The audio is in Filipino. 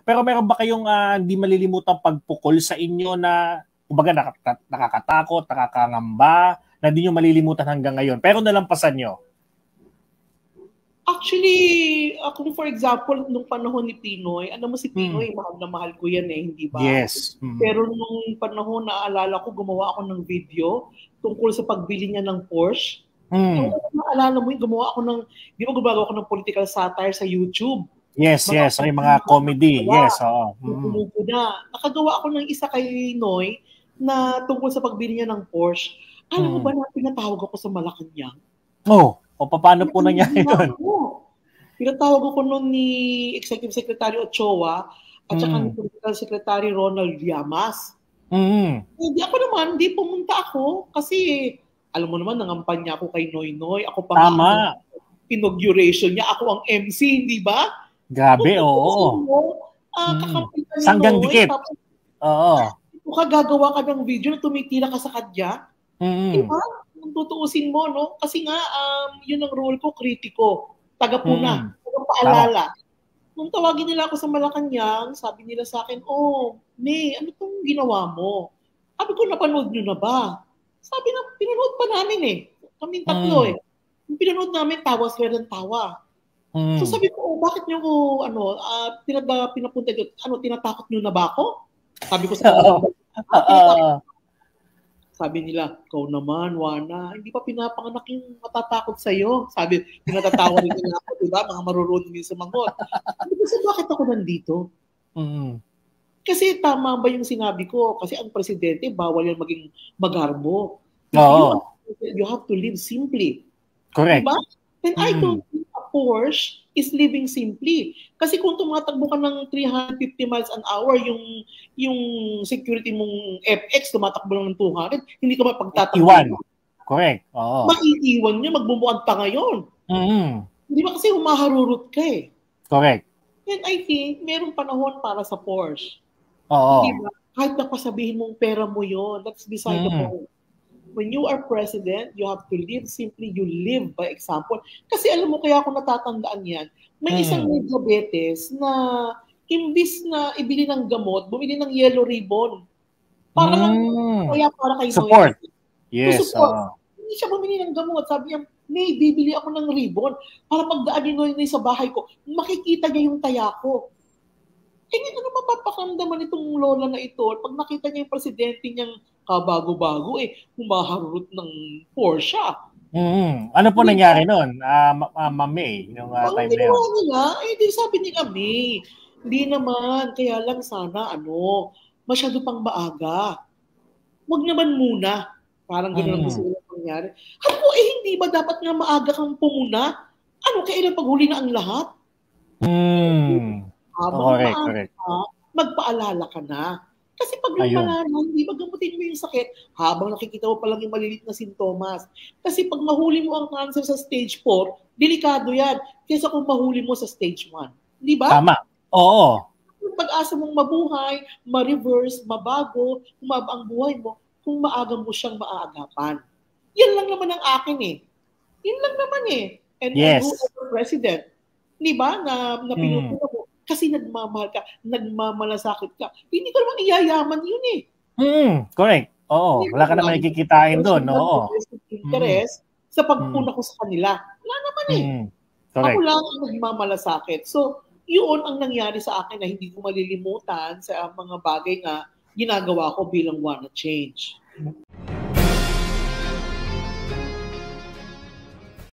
Pero meron ba kayong hindi malilimutang pagpukol sa inyo na kumbaga nakakatakot, nakakangamba, na hindi nyo malilimutan hanggang ngayon, pero nalampasan nyo? Actually, kung for example, nung panahon ni Pinoy, alam mo si Pinoy, mahal na mahal ko yan hindi ba? Yes. Pero nung panahon, naalala ko, gumawa ako ng video tungkol sa pagbili niya ng Porsche. Naalala mo, gumawa ako ng, di ba gumagawa ako ng political satire sa YouTube? Yes, may mga comedy. Yes, oo. Nakagawa ako ng isa kay Noy na tungkol sa pagbili niya ng Porsche. Alam mo ba na pinatawag ako sa Malacanang? O paano po nangyari yun? Pinatawag ako noon ni Executive Secretary Ochoa at saka ni Political Secretary Ronald Llamas. Hindi ako naman, hindi pumunta ako kasi alam mo naman, nangampanya ako kay Noy. Ako pa nga inauguration niya. Ako ang MC, hindi ba? Grabe, oo. Sanggang dikit. Oo. Kung gagawa ka ng video na tumitira ka sa kanya, diba? Kung tutuusin mo, no? Kasi nga, yun ang role ko, kritiko. Tagapuna, tagapaalala. Nung tawagin nila ako sa Malacanang, sabi nila sa akin, May, ano itong ginawa mo? Sabi ko, napanood nyo na ba? Sabi na, pinanood pa namin Kaming tatlo Yung pinanood namin, tawa sila ng tawa. So sabi ko, bakit nyo ko, pinapunta doon, tinatakot nyo na ba ako? Sabi ko sa sabi nila, ikaw naman, Wana, hindi pa pinapanganak yung matatakot sa'yo. Sabi, pinatatawa rin nila ako, diba? Mga marurunong din sa mangot. Sabi ko, bakit ako nandito? Kasi tama ba yung sinabi ko? Kasi ang presidente, bawal yan maging magarbo. You have to live simply. Correct. Diba? And I don't think a Porsche is living simply. Kasi kung tumatakbo ka ng 350 miles an hour, yung security mong FX tumatakbo lang ng 200, hindi ka mapagtatakbo. Iwan. Correct. Oo. Maiiwan niya, magbumuan pa ngayon. Hindi ba kasi humaharurot ka Correct. And I think, meron panahon para sa Porsche. Oo. Diba? Kahit napasabihin mong pera mo yon, that's beside the point. When you are president, you have to live simply. You live by example. Kasi alam mo, kaya ako natatandaan yan, may isang may diabetes na imbis na ibili ng gamot, bumili ng yellow ribbon. Para lang, kaya para kay support. Noy. Yes. Support. Hindi siya bumili ng gamot. Sabi niya, May, bibili ako ng ribbon para pagdaan ni Noy sa bahay ko, makikita niya yung taya ko. Ano mapapakamdaman itong lola na ito pag nakita niya yung presidente niyang kabago-bago, humaharurot ng Porsche. Ano po nangyari noon, May, yung time na yun? Sabi nila, May, hindi naman, kaya lang sana, masyado pang maaga. Wag naman muna. Parang gano'n ang gusto nila nangyari. Hindi ba dapat nga maaga kang pumuna? Kailan paghuli na ang lahat? Correct. Magpaalala ka na. Kasi pag lumala na, hindi ba gamutin mo yung sakit habang nakikita mo pa lang yung maliliit na sintomas. Kasi pag mahuli mo ang cancer sa stage 4, delikado yan. Kaysa kung mahuli mo sa stage 1. Di ba? Tama. Oo. Yung pag-asa mong mabuhay, ma-reverse, mabago, humaba ang buhay mo, kung maaga mo siyang maaagapan. Yan lang naman ang akin Yan lang naman And who is the president? Di ba? Na pinupuno mo. Kasi nagmamahal ka, nagmamalasakit ka. Hindi ko naman iyayaman yun Correct. Oo. Wala ka naman ikikitain doon. Oo. Interest sa pagpuna ko sa kanila. Wala naman Correct. Ako lang ang nagmamalasakit. So, yun ang nangyari sa akin na hindi ko malilimutan sa mga bagay na ginagawa ko bilang Wana Change.